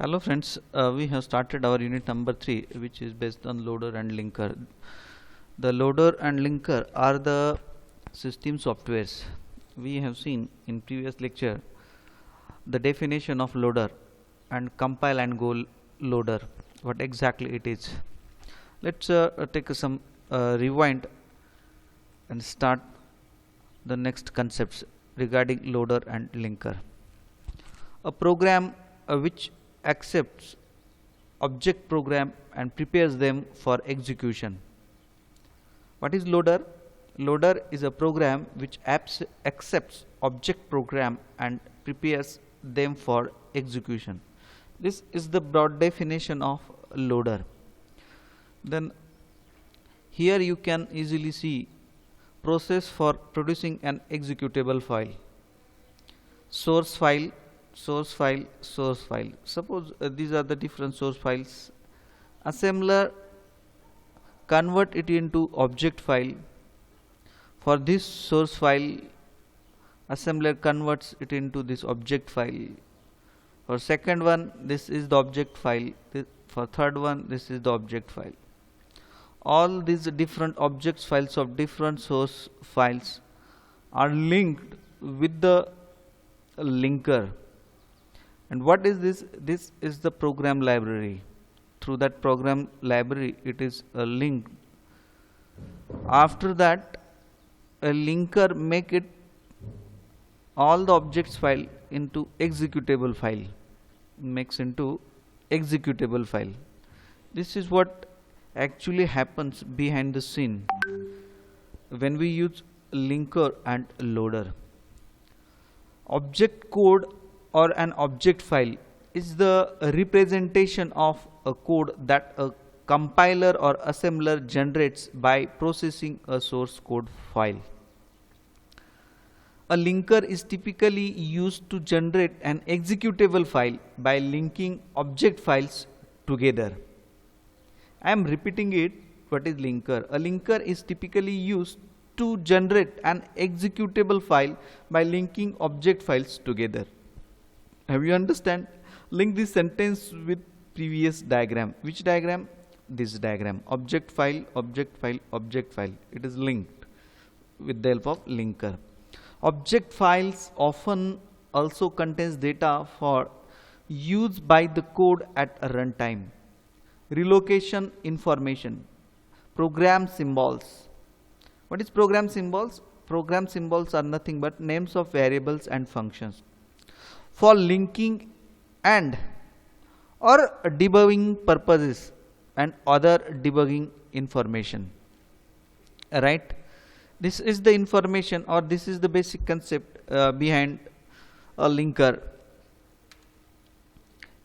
Hello friends, we have started our unit number 3, which is based on loader and linker. The loader and linker are the system softwares. We have seen in previous lecture the definition of loader and compile and go loader, what exactly it is. Let's take some rewind and start the next concepts regarding loader and linker. A program which accepts object program and prepares them for execution. What is loader? Loader is a program which accepts object program and prepares them for execution. This is the broad definition of loader. Then here you can easily see process for producing an executable file, source file, source file, source file. Suppose these are the different source files. Assembler convert it into object file. For this source file, assembler converts it into this object file. For second one, this is the object file. For third one, this is the object file. All these different objects files of different source files are linked with the linker. And what is this? This is the program library. Through that program library, it is linked. After that, a linker make it all the objects file into executable file. Makes into executable file. This is what actually happens behind the scene when we use linker and loader. Object code or an object file is the representation of a code that a compiler or assembler generates by processing a source code file. A linker is typically used to generate an executable file by linking object files together. I am repeating it. What is linker? A linker is typically used to generate an executable file by linking object files together. Have you understand? Link this sentence with previous diagram. Which diagram? This diagram. Object file, object file, object file. It is linked with the help of linker. Object files often also contains data for use by the code at a runtime. Relocation information. Program symbols. What is program symbols? Program symbols are nothing but names of variables and functions for linking and or debugging purposes and other debugging information. Right? This is the information, or this is the basic concept behind a linker.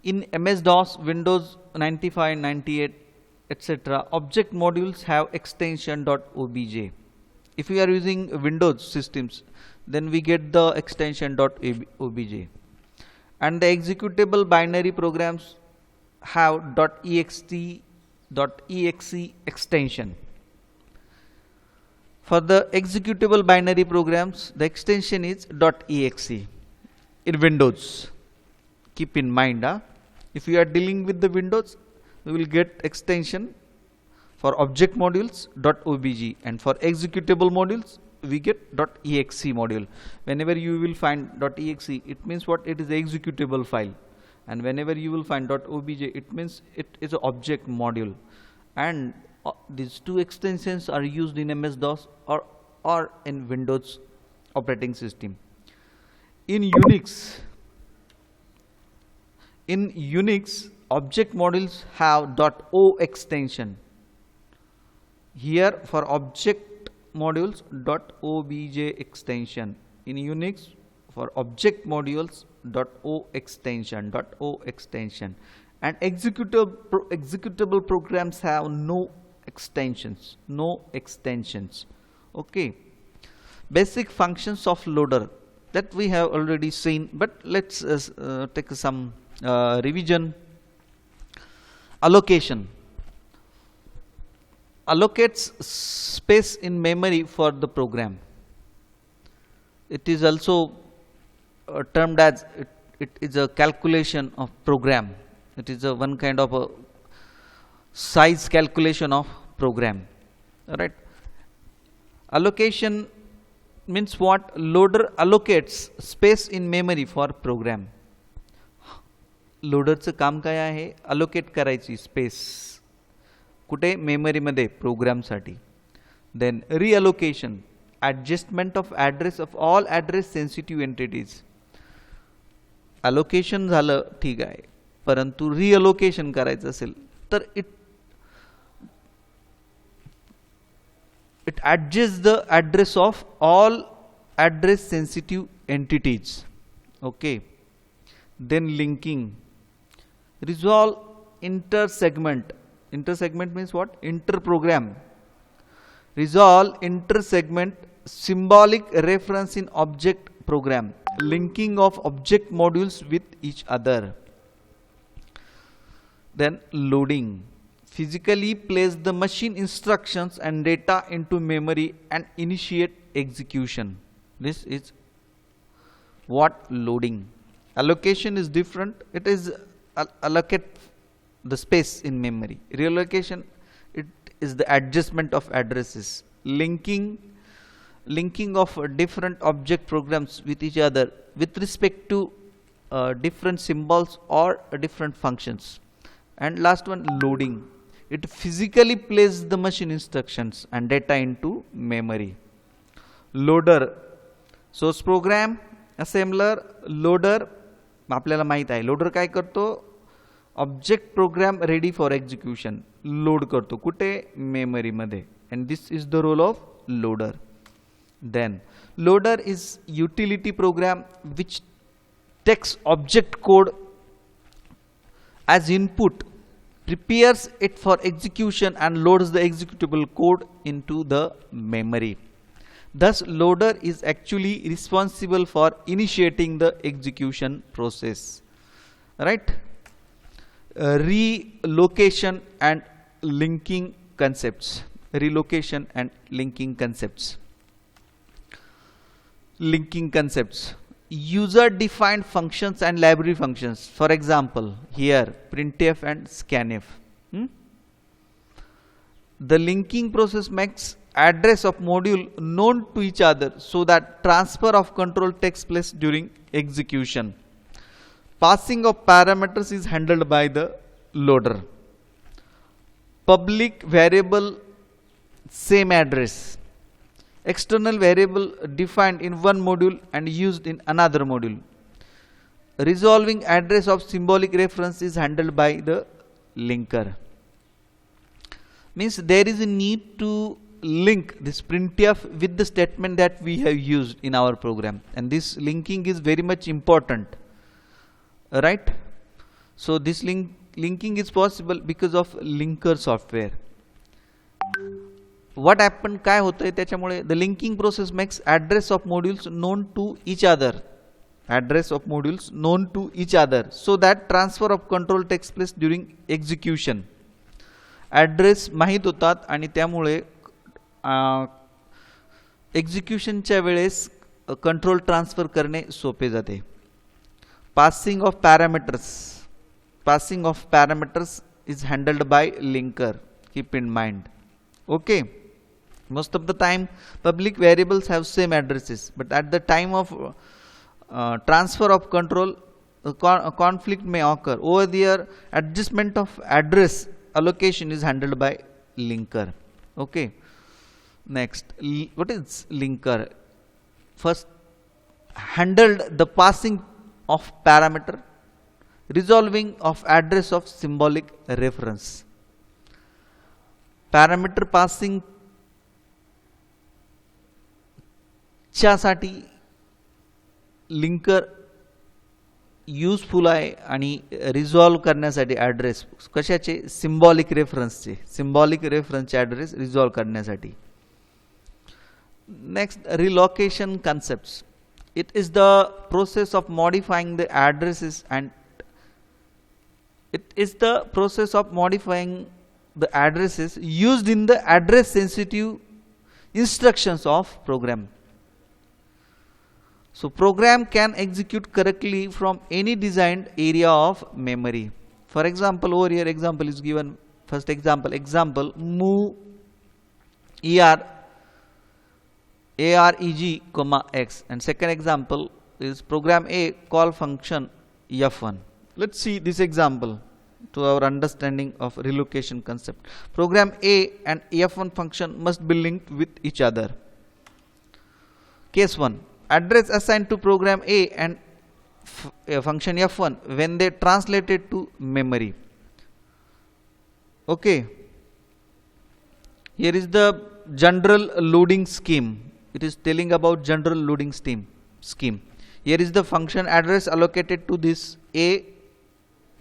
In MS-DOS, Windows 95, 98, etc., object modules have extension .obj. If we are using Windows systems, then we get the extension .obj. And the executable binary programs have .exe extension. For the executable binary programs, the extension is .exe in Windows. Keep in mind, if you are dealing with the Windows, we will get extension for object modules .obj, and for executable modules we get .exe module. Whenever you will find .exe, it means what? It is the executable file, and whenever you will find .obj, it means it is an object module. And these two extensions are used in MS-DOS or in Windows operating system. In Unix, object modules have .o extension. Here for object modules .obj extension. In Unix for object modules .o extension. And executable programs have no extensions. Okay. Basic functions of loader that we have already seen, but let's take some revision. Allocation. Allocates space in memory for the program. It is also termed as it is a calculation of program. It is a one kind of a size calculation of program. Alright. Allocation means what? Loader allocates space in memory for program. लोडरचं काम काय आहे? Allocate करायची space कुठे? मेमरीमध्ये प्रोग्रामसाठी. Then reallocation, adjustment of address of all address sensitive entities. Allocation झालं ठीक आहे, परंतु रिअलोकेशन करायचं असेल तर it adjusts the address of all address sensitive entities. Okay. Then linking, resolve inter-segment. Inter-segment means what? Inter-program. Resolve inter-segment symbolic reference in object program. Linking of object modules with each other. Then loading, physically place the machine instructions and data into memory and initiate execution. This is what? Loading. Allocation is different. It is allocate the space in memory. Reallocation, it is the adjustment of addresses. Linking of different object programs with each other with respect to different symbols or different functions. And last one, loading. It physically places the machine instructions and data into memory. Loader, source program, assembler, loader. आपल्याला माहित आहे loader काय करतो? Object program ready for execution load करतो कुठे? Memory मध्ये. And this is the role of loader. Then loader is utility program which takes object code as input, prepares it for execution and loads the executable code into the memory. Thus, loader is actually responsible for initiating the execution process. Right? Relocation and linking concepts. Relocation and linking concepts. Linking concepts. User-defined functions and library functions. For example, here printf and scanf. The linking process makes address of module known to each other so that transfer of control takes place during execution. Passing of parameters is handled by the loader. Public variable same address. External variable defined in one module and used in another module. Resolving address of symbolic reference is handled by the linker. Means there is a need to link this printf with the statement that we have used in our program, and this linking is very much important. Right? So this linking is possible because of linker software. What happened? काय होतंय त्याच्यामुळे? The linking process makes address of modules known to each other. Address of modules known to each other so that transfer of control takes place during execution. Address माहित होतात आणि त्यामुळे एक्झिक्युशनच्या वेळेस control transfer करणे सोपे जाते. Passing of parameters. Passing of parameters is handled by linker. Keep in mind. Okay. Most of the time public variables have same addresses, but at the time of transfer of control a conflict may occur. Over there adjustment of address allocation is handled by linker. Okay. Next, what is linker? First, handled the passing of parameter, resolving of address of symbolic reference. Parameter passing च्यासाठी linker useful आहे आणि resolve करण्यासाठी address कशाचे? Symbolic रेफरन्सचे. Symbolic रेफरन्सचे address resolve करण्यासाठी. Next, relocation concepts. It is the process of modifying the addresses and the addresses used in the address sensitive instructions of program. So program can execute correctly from any designed area of memory. For example, over here example is given. First example move areg comma x, and second example is program A call function f1. Let's see this example to our understanding of relocation concept. Program A and f1 function must be linked with each other. Case 1, address assigned to program A and function f1 when they translated to memory. Okay, here is the general loading scheme. It is telling about general loading scheme. Here is the function address allocated to this A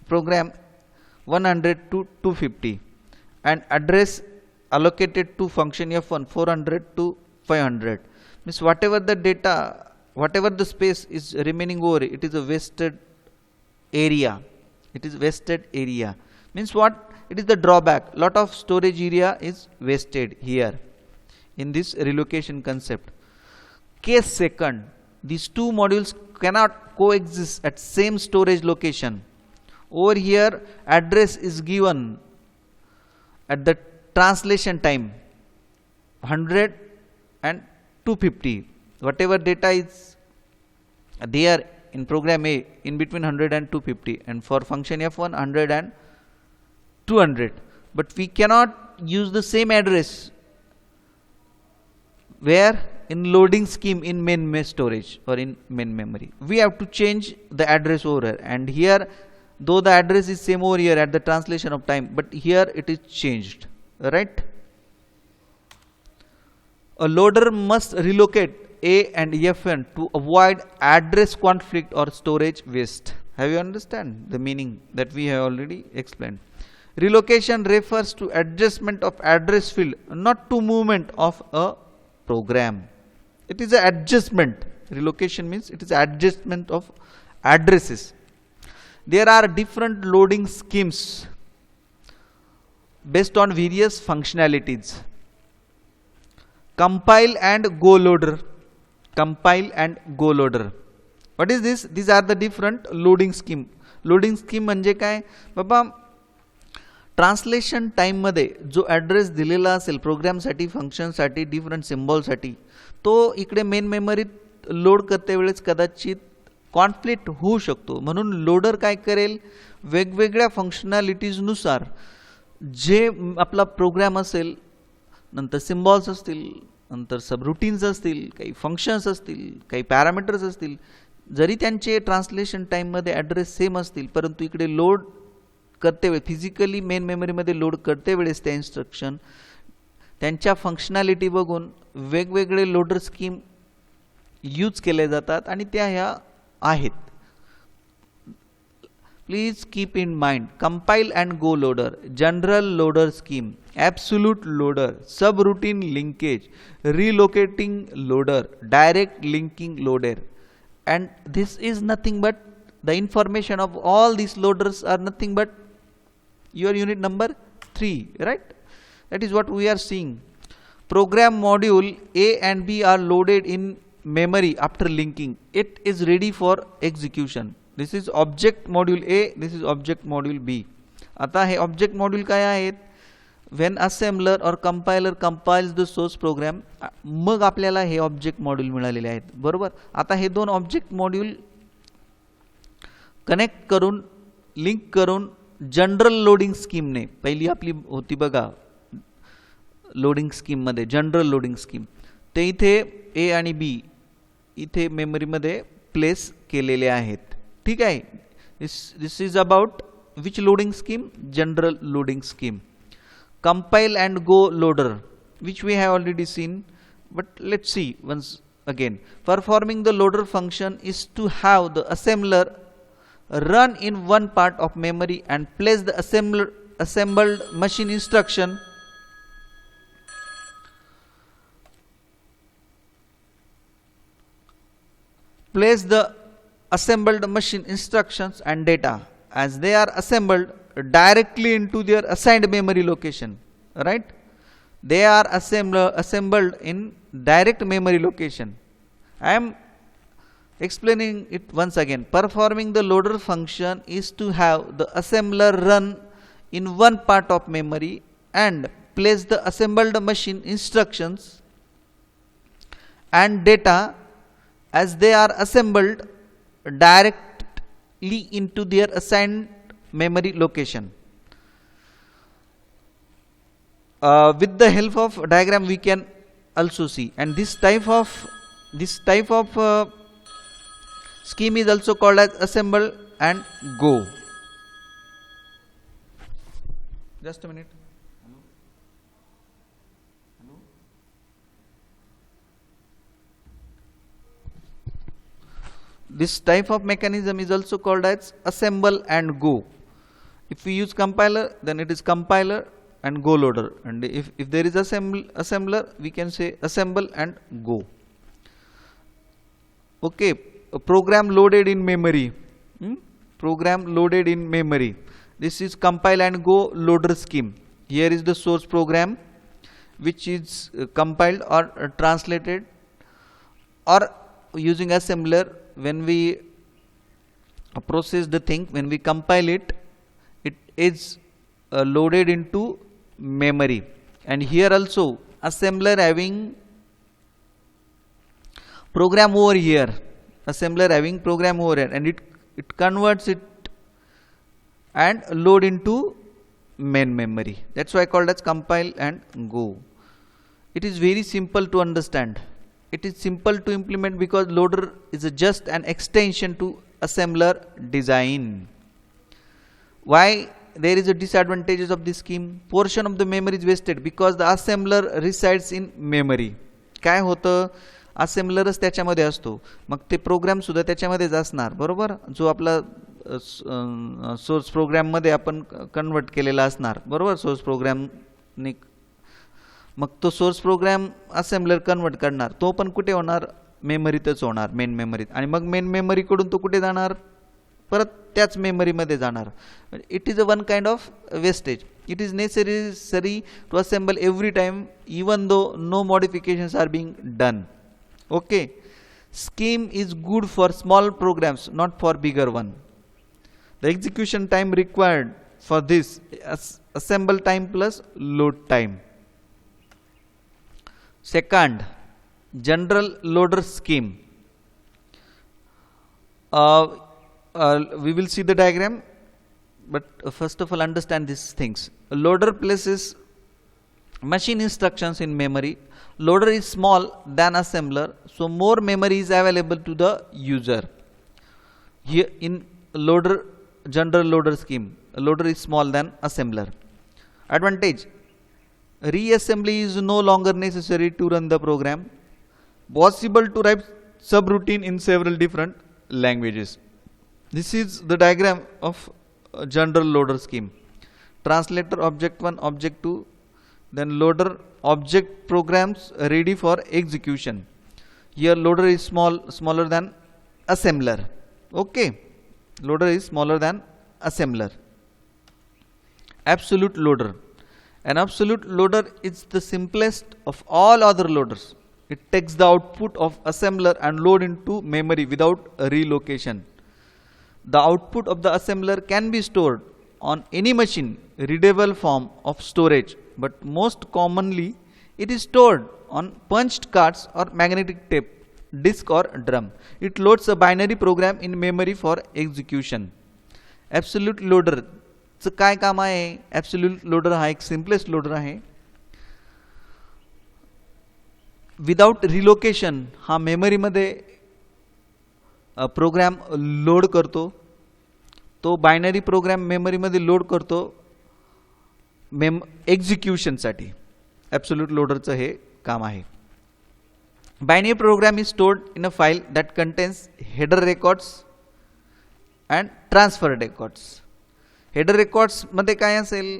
program 100 to 250, and address allocated to function f1 400 to 500. Means whatever the data, whatever the space is remaining over, it is a wasted area. It is wasted area. Means what? It is the drawback. Lot of storage area is wasted here in this relocation concept. Case second, these two modules cannot coexist at same storage location. Over here address is given at the translation time 100 and 250. Whatever data is there in program A in between 100 and 250, and for function f1 100 and 200. But we cannot use the same address where in loading scheme in main storage or in main memory. We have to change the address over here, and here though the address is same over here at the translation of time, but here it is changed, right? A loader must relocate A and f1 to avoid address conflict or storage waste. Have you understand the meaning that we have already explained? Relocation refers to adjustment of address field, not to movement of a program. It is an adjustment. Relocation means it is adjustment of addresses. There are different loading schemes based on various functionalities. Compile and go loader. Compile and go loader. What is this? These are the different loading scheme. Loading scheme म्हणजे काय बाबा, translation time मध्ये जो address दिलेला असेल प्रोग्रामसाठी, फंक्शनसाठी, different सिम्बॉलसाठी, तो इकडे मेन मेमरीत लोड करते वेळेस कदाचित कॉन्फ्लिक्ट होऊ शकतो. म्हणून लोडर काय करेल, वेगवेगळ्या फंक्शनॅलिटीजनुसार जे आपला प्रोग्राम असेल, नंतर सिम्बॉल्स असतील, नंतर सबरूटीन्स असतील, काही फंक्शन्स असतील, काही पॅरामीटर्स असतील, जरी त्यांचे ट्रान्सलेशन टाइममध्ये ॲड्रेस सेम असतील, परंतु इकडे लोड करते वेळेस फिजिकली मेन मेमरीमध्ये लोड करते वेळेस त्या इन्स्ट्रक्शन त्यांच्या फंक्शनॅलिटी बघून वेगवेगळे लोडर स्कीम यूज केले जातात आणि त्या ह्या आहेत. Please keep in mind compile and go loader, general loader scheme, absolute loader, subroutine linkage, relocating loader, direct linking loader, and this is nothing but the information of all these loaders are nothing but your unit number 3, right? That is what we are seeing. Program module A and B are loaded in memory after linking. It is ready for execution. This is object module A, this is object module B. आता हे object module काय आहेत? When assembler or compiler compiles the source program, मग आपल्याला हे object module मिळालेले आहेत, बरोबर. आता हे दोन object module connect करून, लिंक करून जनरल लोडिंग स्कीमने, पहिली आपली होती बघा लोडिंग स्कीम मध्ये जनरल लोडिंग स्कीम, ते इथे ए आणि बी इथे मेमरीमध्ये प्लेस केलेले आहेत. ठीक आहे. This is about which loading scheme? General loading scheme. Compile and go loader, which we have already seen, but let's see once again. Performing the loader function is to have the assembler run in one part of memory and place the assembled machine instruction instructions and data as they are assembled directly into their assigned memory location, right? They are assembled in direct memory location. I am Explaining it once again, performing the loader function is to have the assembler run in one part of memory and place the assembled machine instructions and data as they are assembled directly into their assigned memory location. With the help of diagram we can also see, and this type of scheme is also called as assemble and go. Just a minute. This type of mechanism is also called as assemble and go. If we use compiler, then it is compiler and go loader, and if there is assembler, we can say assemble and go. Okay, a program loaded in memory. Program loaded in memory. This is compile and go loader scheme. Here is the source program which is compiled or translated, or using assembler when we process the thing, when we compile it, it is loaded into memory. And here also assembler having program over here, assembler having program over here, and it converts it and load into main memory. That's why called as compile and go. It is very simple to understand. It is simple to implement because loader is just an extension to assembler design. Why there is a disadvantages of this scheme? Portion of the memory is wasted because the assembler resides in memory. काय होतं, assemblerच त्याच्यामध्ये असतो, मग ते programme सुद्धा त्याच्यामध्येच असणार, बरोबर. जो आपला सोर्स प्रोग्राम मध्ये आपण कन्वर्ट केलेला असणार, बरोबर. सोर्स प्रोग्राम ने मग तो सोर्स प्रोग्राम असेंबलर कन्वर्ट करणार, तो पण कुठे होणार, मेमरीतच होणार, मेन मेमरीत. आणि मग मेन मेमरी कडून तो कुठे जाणार, परत त्याच मेमरी मध्ये जाणार. It is a one kind of wastage. It is necessary to assemble every time even though no modifications are being done. Okay, scheme is good for small programs, not for bigger one. The execution time required for this assemble time plus load time. Second, general loader scheme. We will see the diagram, but first of all understand these things. A loader places machine instructions in memory. Loader is small than assembler, so more memory is available to the user. Here in loader, general loader scheme, loader is small than assembler. Advantage: reassembly is no longer necessary to run the program. Possible to write subroutine in several different languages. This is the diagram of general loader scheme. Translator object 1, object 2, then loader object programs ready for execution. Here loader is smaller than assembler. Okay, loader is smaller than assembler. Absolute loader. An absolute loader is the simplest of all other loaders. It takes the output of assembler and load into memory without relocation. The output of the assembler can be stored on any machine, readable form of storage, but most commonly it is stored on punched cards or magnetic tape, disk or drum. It loads a binary program in memory for execution. Absolute loader चं काय काम आहे? Absolute loader हा एक simplest loader आहे. Without relocation हा memory मध्ये program load करतो. तो बायनरी प्रोग्राम मेमरी मध्ये लोड करतो एक्झिक्युशन साठी. ॲब्सोल्यूट लोडरचं हे काम आहे. Binary program is stored in a file that contains header records and transfer records. Header records मध्ये काय असेल?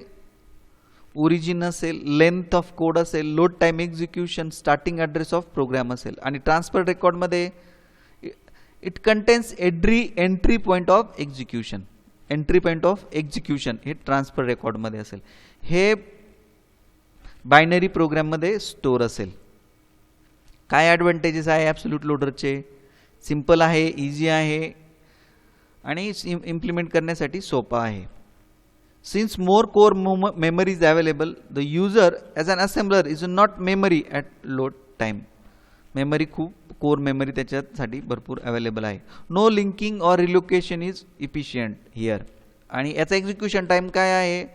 ओरिजिन असेल, लेंथ ऑफ कोड असेल, load time execution, starting address of program असेल. आणि ट्रान्सफर रेकॉर्ड मध्ये it contains entry point of execution. Entry point of execution हे transfer record मध्ये असेल. हे बायनरी प्रोग्राम मध्ये स्टोर असेल. काय ॲडव्हांटेजेस आहे ॲब्सोल्यूट लोडरचे? सिंपल आहे, इझी आहे आणि इम्प्लिमेंट करण्यासाठी सोपा आहे. Since more core memory is available, the user as an assembler is not memory at load time. Memory खूप कोर मेमरी त्याच्यासाठी भरपूर अवेलेबल आहे. No linking or relocation is efficient here. आणि याचा एक्झिक्युशन टाइम काय आहे?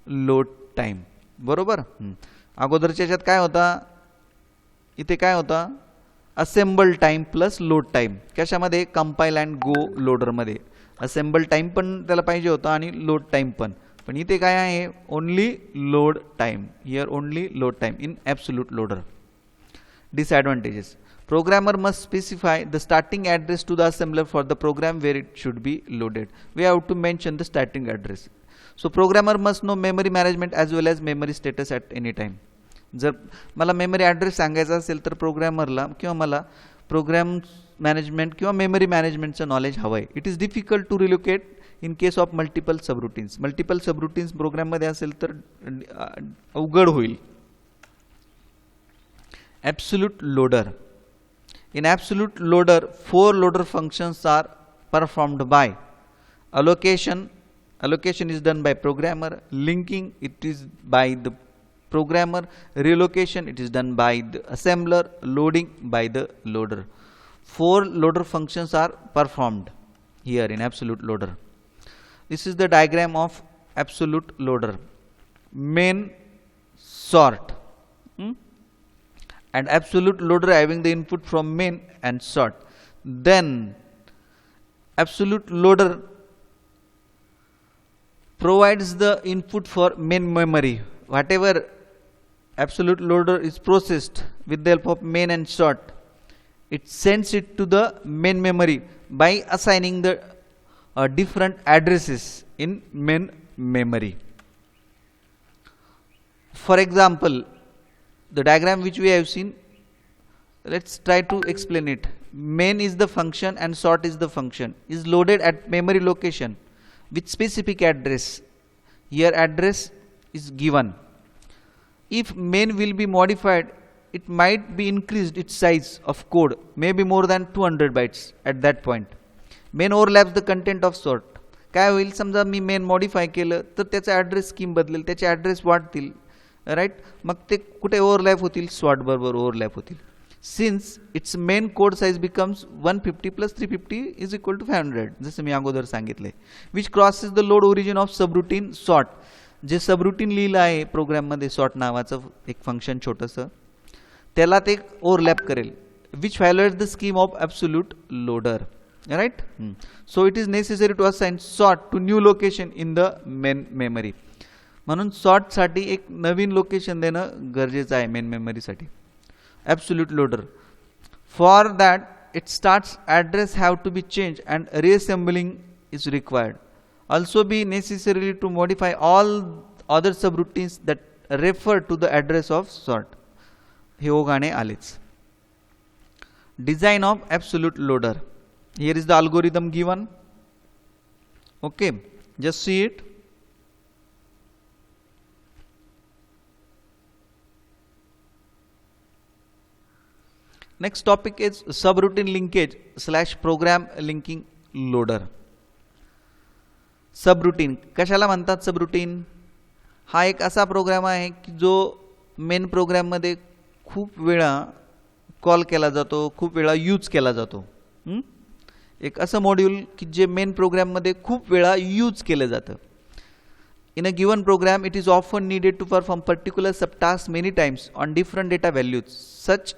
Load time. बरोबर. अगोदरच्या याच्यात काय होता? इथे काय होता? Assemble time plus load time. कशामध्ये? कंपाईल अँड गो लोडरमध्ये. असेंबल टाइम पण त्याला पाहिजे होता आणि लोड टाइम पण. पण इथे काय आहे? Only load time. Here only load time in absolute loader. Disadvantages. Programmer must specify the starting address to the assembler for the program where it should be loaded. We have to mention the starting address. So programmer must know memory management as well as memory status at any time. जर मला memory address सांगायचा असेल तर प्रोग्रॅमरला किंवा मला program management किंवा memory मॅनेजमेंटचं नॉलेज हवं आहे. It is difficult to relocate in case of multiple subroutines. Multiple subroutines प्रोग्राममध्ये असेल तर अवघड होईल. Absolute loader. In absolute loader, 4 loader functions are performed by allocation. Allocation is done by programmer. Linking, it is by the programmer. Relocation, it is done by the assembler. Loading by the loader. 4 loader functions are performed here in absolute loader. This is the diagram of absolute loader. Main, sort. And absolute loader having the input from main and sort. Then absolute loader provides the input for main memory. Whatever absolute loader is processed with the help of main and sort, it sends it to the main memory by assigning the different addresses in main memory. For example, the diagram which we have seen, let's try to explain it. Main is the function and sort is the function, is loaded at memory location with specific address. Here address is given. If main will be modified, it might be increased its size of code, maybe more than 200 bytes at that point. Main overlaps the content of sort. काय होईल? समजा मी main modify केलं तर त्याचा address scheme बदलेल, त्याचे address वाढतील. Right. मग ते कुठे ओव्हरलॅप होतील? सॉर्ट बरोबर ओव्हरलॅप होतील. Since it's main code size becomes 150 plus 350 is equal to 500, जसं मी अगोदर सांगितलंय. Which crosses the load origin of subroutine sort. जे सबरुटीन लिहिलं आहे प्रोग्राममध्ये सॉर्ट नावाचं एक फंक्शन छोटंसं, त्याला ते ओव्हरलॅप करेल. Which violates the scheme of absolute loader. Right. So it is necessary to assign sort to new location in the main memory. म्हणून सॉर्टसाठी एक नवीन लोकेशन देणं गरजेचं आहे मेन मेमरीसाठी. Absolute loader. For that it starts address have to be change and reassembling is required. Also be necessary to modify all other subroutines that refer to the address of sort. हे ओघाने आलेच. Design of absolute loader. Here is the algorithm given. Okay, just see it. Next topic is subroutine linkage / program linking loader. Subroutine कशाला म्हणतात? Subroutine हा एक असा programme आहे की जो मेन प्रोग्राममध्ये खूप वेळा कॉल केला जातो, खूप वेळा यूज केला जातो. एक असं मॉड्यूल की जे मेन प्रोग्राममध्ये खूप वेळा यूज केलं जातं. In a given program, it is often needed to perform particular subtasks many times on different data values. Such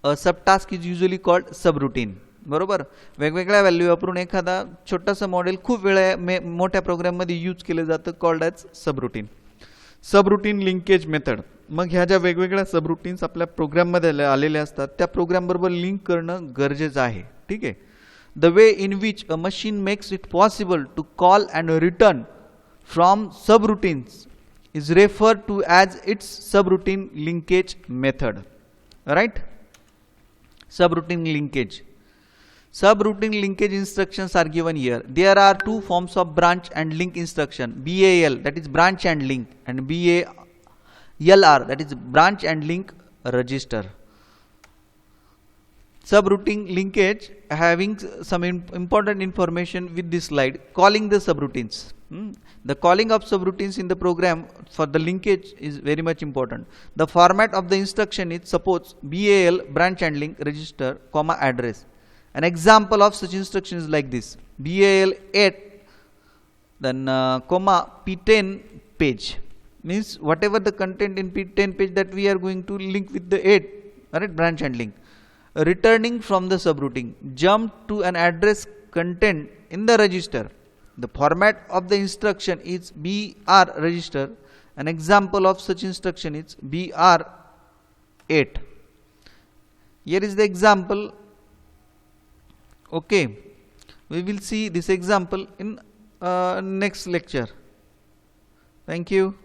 a subtask is usually called subroutine. बरोबर. वेगवेगळ्या व्हॅल्यू वापरून एखादा छोटासा मॉडेल खूप वेळा मोठ्या प्रोग्राममध्ये यूज केलं जातं, called as subroutine. Subroutine linkage method. मग ह्या ज्या वेगवेगळ्या सबरुटीन्स आपल्या प्रोग्राममध्ये आलेल्या असतात त्या प्रोग्रामबरोबर लिंक करणं गरजेचं आहे. ठीक आहे. The way in which a machine makes it possible to call and return from subroutines is refer to as its subroutine linkage method. Right. Subroutine linkage. Subroutine linkage instructions are given here. There are two forms of branch and link instruction. BAL, that is branch and link, and BALR, that is branch and link register. subroutine linkage having some important information with this slide, calling the subroutines. The calling of subroutines in the program for the linkage is very much important. The format of the instruction is suppose BAL branch handling register comma address. An example of such instruction is like this: BAL 8 then comma P10 page, means whatever the content in P10 page that we are going to link with the 8, right, branch handling. Returning from the subroutine, jump to an address content in the register. The format of the instruction is BR register. An example of such instruction is BR 8. Here is the example. Okay, we will see this example in next lecture. Thank you.